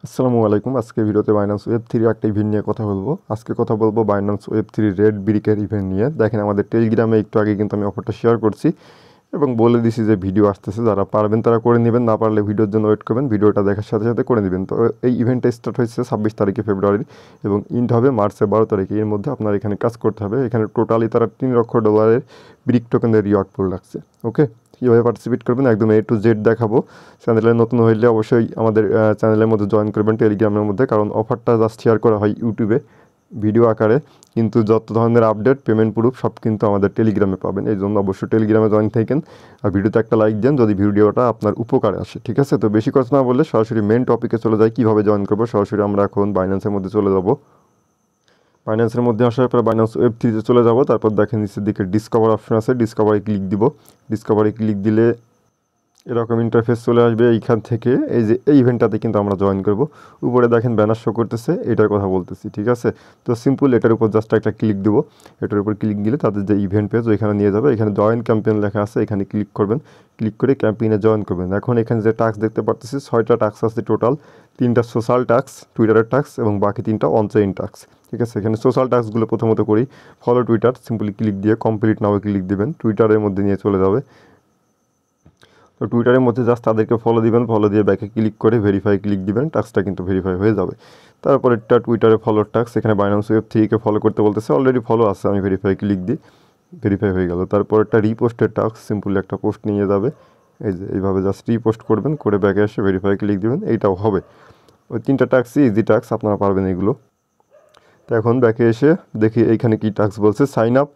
আসসালামু আলাইকুম। আজকে ভিডিওতে বাইন্যান্স ওয়েব থ্রি একটা ইভেন্ট নিয়ে কথা বলবো। আজকে কথা বলবো বাইন্যান্স ওয়েব থ্রি রেড ব্রিকের ইভেন্ট নিয়ে। দেখেন আমাদের টেলিগ্রামে একটু আগে কিন্তু আমি অফারটা শেয়ার করছি এবং বলে দিছি যে ভিডিও আসতেছে, যারা পারবেন তারা করে নেবেন, না পারলে ভিডিওর জন্য ওয়েট করবেন, ভিডিওটা দেখার সাথে সাথে করে নেবেন। তো এই ইভেন্টটা স্টার্ট হয়েছে 26 তারিখে ফেব্রুয়ারি এবং ইন্ড হবে মার্চের 12 তারিখে। এর মধ্যে আপনার এখানে কাজ করতে হবে। এখানে টোটালি তারা $3 লক্ষ ব্রিক টোকেনের রিওয়ার্ড পুল রাখছে। ওকে, কীভাবে পার্টিসিপেট করবেন একদম A to Z দেখাবো। চ্যানেলে নতুন হইলে অবশ্যই আমাদের চ্যানেলের মধ্যে জয়েন করবেন টেলিগ্রামের মধ্যে, কারণ অফারটা জাস্ট শেয়ার করা হয় ইউটিউবে ভিডিও আকারে, কিন্তু যত ধরনের আপডেট পেমেন্ট প্রুফ সব কিন্তু আমাদের টেলিগ্রামে পাবেন। এই জন্য অবশ্যই টেলিগ্রামে জয়েন থাকেন আর ভিডিওতে একটা লাইক দেন যদি ভিডিওটা আপনার উপকারে আসে। ঠিক আছে, তো বেশি কথা না বললে সরাসরি মেন টপিকে চলে যাই, কীভাবে জয়েন করবো। সরাসরি আমরা এখন বাইন্যান্সের মধ্যে চলে যাব। বাইন্যান্সের মধ্যে আসার পর বাইন্যান্স ওয়েব থ্রিতে চলে যাব। তারপর দেখেন নিচের দিকে ডিসকভার অপশন আছে, ডিসকভারে ক্লিক দিব। ডিসকভারে ক্লিক দিলে এরকম ইন্টারফেস চলে আসবে। এইখান থেকে এই যে এই ইভেন্টটাতে কিন্তু আমরা জয়েন করব। উপরে দেখেন ব্যানার শো করতেছে, এটার কথা বলতেছি। ঠিক আছে, তো সিম্পল এটার উপর জাস্ট একটা ক্লিক দিব। এটার উপর ক্লিক দিলে তাদের যে ইভেন্ট পেজ ওইখানে নিয়ে যাবে। এখানে জয়েন ক্যাম্পেইন লেখা আছে, এখানে ক্লিক করবেন। ক্লিক করে ক্যাম্পেইনে জয়েন করবেন। এখন এখানে যে টাস্ক দেখতে পাচ্ছি 6টা টাস্ক আছে টোটাল। 3টা সোশ্যাল টাস্ক, টুইটারের টাস্ক এবং বাকি 3টা অনচেইন টাস্ক। ঠিক আছে, এখানে সোশ্যাল টাস্কগুলো প্রথমত করি। ফলো টুইটার, সিম্পলি ক্লিক দিয়ে কমপ্লিট নাও ক্লিক দিবেন, টুইটারের মধ্যে নিয়ে চলে যাবে। তো টুইটারের মধ্যে জাস্ট তাদেরকে ফলো দিবেন, ফলো দিয়ে ব্যাকে ক্লিক করে ভেরিফাই ক্লিক দিবেন, টাস্কটা কিন্তু ভেরিফাই হয়ে যাবে। তারপর একটা টুইটারে ফলোর টাস্ক, এখানে বাইন্যান্স ওয়েব থ্রিকে ফলো করতে বলতেছে, অলরেডি ফলো আছে, আমি ভেরিফাই ক্লিক দিই, ভেরিফাই হয়ে গেল। তারপর একটা রিপোস্টের টাস্ক, সিম্পলি একটা পোস্ট নিয়ে যাবে, এই যে এইভাবে জাস্ট রিপোস্ট করবেন, করে ব্যাকে এসে ভেরিফাই ক্লিক দিবেন, এইটাও হবে। ওই 3টা টাস্কই ইজি টাস্ক, আপনারা পারবেন এগুলো। তো এখন ব্যাকে এসে দেখি এইখানে কি টাস্ক বলছে, সাইন আপ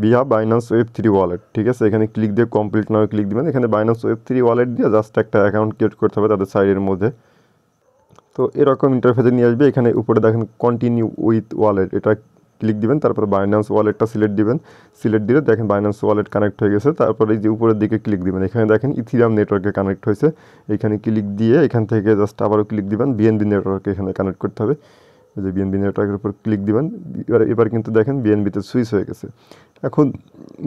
বিয়া বাইন্যান্স ওয়েব থ্রি ওয়ালেট। ঠিক আছে, এখানে ক্লিক দিয়ে কমপ্লিট নাও ক্লিক দিবেন। এখানে বাইন্যান্স ওয়েব থ্রি ওয়ালেট দিয়ে জাস্ট একটা অ্যাকাউন্ট ক্রিয়েট করতে হবে তাদের সাইডের মধ্যে। তো এরকম ইন্টারফেসে নিয়ে আসবে। এখানে উপরে দেখেন কন্টিনিউ উইথ ওয়ালেট, এটা ক্লিক দিবেন। তারপরে বাইন্যান্স ওয়ালেটটা সিলেক্ট দিবেন। সিলেক্ট দিলে দেখেন বাইন্যান্স ওয়ালেট কানেক্ট হয়ে গেছে। তারপরে এই যে উপরের দিকে ক্লিক দিবেন, এখানে দেখেন ইথিরিয়াম নেটওয়ার্কে কানেক্ট হয়েছে। এখানে ক্লিক দিয়ে এখান থেকে জাস্ট আবারও ক্লিক দিবেন, বিএনবি নেটওয়ার্কে এখানে কানেক্ট করতে হবে। এই যে বিএনবি নেটওয়ার্কের উপর ক্লিক দিবেন। এবার কিন্তু দেখেন বিএনবিতে সুইচ হয়ে গেছে। এখন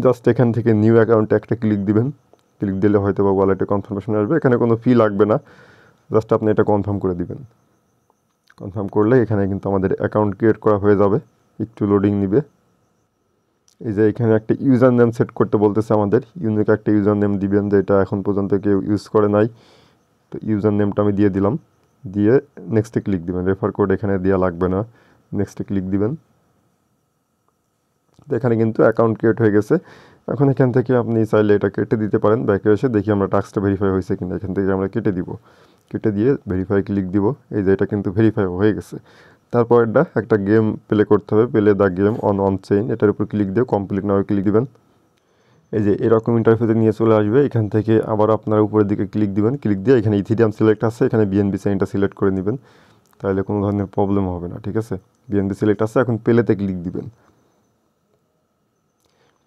জাস্ট এখান থেকে নিউ অ্যাকাউন্টে একটা ক্লিক দিবেন। ক্লিক দিলে হয়তো বা ওয়ালেটে কনফার্মেশন আসবে। এখানে কোনো ফি লাগবে না, জাস্ট আপনি এটা কনফার্ম করে দিবেন। কনফার্ম করলে এখানে কিন্তু আমাদের অ্যাকাউন্ট ক্রিয়েট করা হয়ে যাবে। একটু লোডিং নিবে। এই যে এখানে একটা ইউজার নেম সেট করতে বলতেছে আমাদের, ইউনিক একটা ইউজার নেম দিবেন যেটা এখন পর্যন্ত কেউ ইউজ করে নাই। তো ইউজার নেমটা আমি দিয়ে দিলাম, দিয়ে নেক্সটে ক্লিক দিবেন। রেফার কোড এখানে দেওয়া লাগবে না, নেক্সটে ক্লিক দিবেন। তো এখানে কিন্তু অ্যাকাউন্ট ক্রিয়েট হয়ে গেছে। এখন এখান থেকে আপনি চাইলে এটা কেটে দিতে পারেন। ব্যাকে এসে দেখি আমরা টাস্কটা ভেরিফাই হয়েছে কিনা, এখান থেকে আমরা কেটে দিব। কেটে দিয়ে ভেরিফাই ক্লিক দিব। এই যে এটা কিন্তু ভেরিফাই হয়ে গেছে। তারপর এটা একটা গেম প্লে করতে হবে, play the game on chain, এটার উপর ক্লিক দিয়ে কমপ্লিট নাও ক্লিক দিবেন। এই যে এরকম ইন্টারফেসে নিয়ে চলে আসবে। এখান থেকে আবার আপনারা উপরের দিকে ক্লিক দিবেন। ক্লিক দিয়ে এখানে ইথিরিয়াম সিলেক্ট আছে, এখানে বিএনবি চেইনটা সিলেক্ট করে নেবেন, তাহলে কোনো ধরনের প্রবলেম হবে না। ঠিক আছে, বিএনবি সিলেক্ট আছে, এখন প্লেতে ক্লিক দিবেন।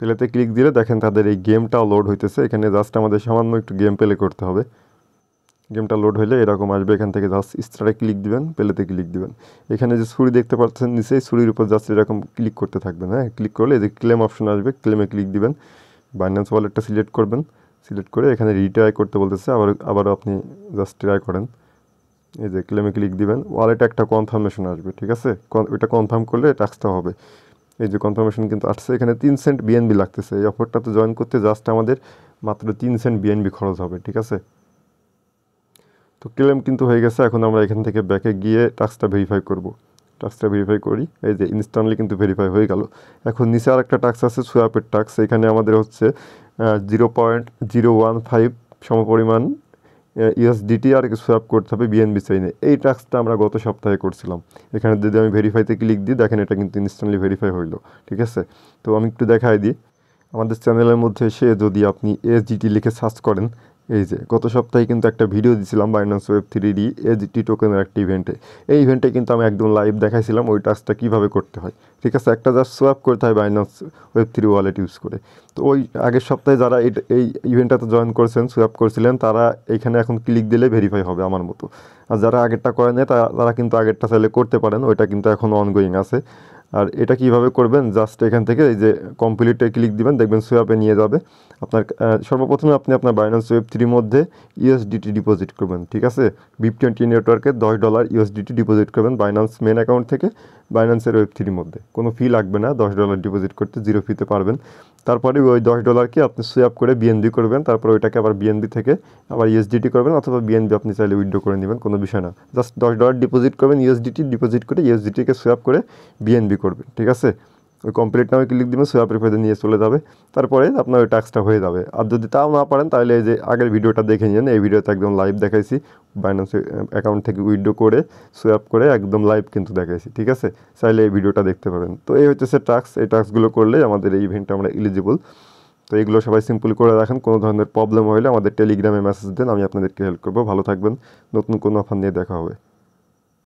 প্লেতে ক্লিক দিলে দেখেন তাদের এই গেমটাও লোড হইতেছে। এখানে জাস্ট আমাদের সামান্য একটু গেম প্লে করতে হবে। গেমটা লোড হলে এরকম আসবে। এখান থেকে জাস্ট স্টারে ক্লিক দিবেন, প্লেতে ক্লিক দিবেন। এখানে যে ছুরি দেখতে পাচ্ছেন নিচে, ছুরির উপর জাস্ট এরকম ক্লিক করতে থাকবেন। হ্যাঁ, ক্লিক করলে এই যে ক্লেম অপশন আসবে, ক্লেমে ক্লিক দিবেন। বাইন্যান্স ওয়ালেটটা সিলেক্ট করবেন। সিলেক্ট করে এখানে রিট্রাই করতে বলতেছে, আবারও আপনি জাস্ট ট্রাই করেন। এই যে ক্লেমে ক্লিক দিবেন, ওয়ালেটে একটা কনফার্মেশন আসবে। ঠিক আছে, ওইটা কনফার্ম করলে টাস্কটা হবে। এই যে কনফার্মেশন কিন্তু আসছে। এখানে 3 সেন্ট বিএনবি লাগতেছে। এই অফারটাতে জয়েন করতে জাস্ট আমাদের মাত্র 3 সেন্ট বিএনবি খরচ হবে। ঠিক আছে, তো ক্লেম কিন্তু হয়ে গেছে। এখন আমরা এখান থেকে ব্যাকে গিয়ে টাস্কটা ভেরিফাই করব। টাস্কটা ভেরিফাই করি, এই যে ইনস্ট্যান্টলি কিন্তু ভেরিফাই হয়ে গেল। এখন নিচে আর একটা টাস্ক আছে, সোয়াপের টাস্ক। এখানে আমাদের হচ্ছে 0.015 সমপরিমাণ ইউএসডিটি আর সোয়াপ করতে হবে বিএনবি চেইনে। এই টাস্কটা আমরা গত সপ্তাহে করছিলাম। এখানে যদি আমি ভেরিফাইতে ক্লিক দিই, দেখেন এটা কিন্তু ইনস্ট্যান্টলি ভেরিফাই হইলো। ঠিক আছে, তো আমি একটু দেখাই দিই। আমাদের চ্যানেলের মধ্যে এসে যদি আপনি এসজিটি লিখে সার্চ করেন, এই যে গত সপ্তাহে কিন্তু একটা ভিডিও দিয়েছিলাম বাইন্যান্স ওয়েব থ্রি এসজিটি টোকেনের একটা ইভেন্টে। এই ইভেন্টে কিন্তু আমি একদম লাইভ দেখাইছিলাম ওই টাস্কটা কীভাবে করতে হয়। ঠিক আছে, একটা জাস্ট সোয়াপ করতে হয় Binance web three wallet use করে। তো ওই আগের সপ্তাহে যারা এই ইভেন্টটাতে জয়েন করেছেন, সোয়াপ করেছিলেন, তারা এখানে এখন ক্লিক দিলে ভেরিফাই হবে আমার মতো। আর যারা আগেরটা করে নেয় তারা কিন্তু আগেরটা চাইলে করতে পারেন, ওইটা কিন্তু এখন অনগোয়িং আছে। আর এটা কিভাবে করবেন, জাস্ট এখান থেকে এই যে কমপ্লিটে ক্লিক দিবেন, দেখবেন সোয়াপে নিয়ে যাবে। আপনার সর্বপ্রথমে আপনি আপনার বাইন্যান্স ওয়েব3 মধ্যে ইউএসডিটি ডিপোজিট করবেন, ঠিক আছে। BIP20 নেটওয়ার্কে $10 ইউএসডিটি ডিপোজিট করবেন বাইন্যান্স মেন অ্যাকাউন্ট থেকে বাইন্যান্সের ওয়েব3 মধ্যে। কোনো ফি লাগবে না, $10 ডিপোজিট করতে 0 ফিতে পারবেন। তারপরে ওই $10কে আপনি সোয়াপ করে বিএনবি করবেন, তারপর ওইটাকে আবার বিএনবি থেকে আবার ইউএসডিটি করবেন, অথবা বিএনবি আপনি চাইলে উইথড্র করে নেবেন, কোনো বিষয় না। জাস্ট $10 ডিপোজিট করবেন, ইউএসডিটি ডিপোজিট করে ইউএসডিটিকে সোয়াপ করে বিএনবি করবেন, ঠিক আছে। ওই কমপ্লিট নামে ক্লিক দিবেন, সোয়াপের পেজে নিয়ে চলে যাবে। তারপরে আপনার ওই টাস্কটা হয়ে যাবে। আর যদি তাও না পারেন তাহলে এই যে আগের ভিডিওটা দেখে নিন, এই ভিডিওতে একদম লাইভ দেখাইছি, বাইন্যান্স অ্যাকাউন্ট থেকে উইথড্র করে সোয়াপ করে একদম লাইভ কিন্তু দেখাইছি, ঠিক আছে। চাইলে এই ভিডিওটা দেখতে পারেন। তো এই হচ্ছে টাস্ক, এই টাস্কগুলো করলে আমাদের এই ইভেন্টে আমরা এলিজিবল। তো এগুলো সবাই সিম্পল করে রাখেন। কোনো ধরনের প্রবলেম হলে আমাদের টেলিগ্রামে মেসেজ দেন, আমি আপনাদেরকে হেল্প করবো। ভালো থাকবেন, নতুন কোনো অফার নিয়ে দেখা হবে।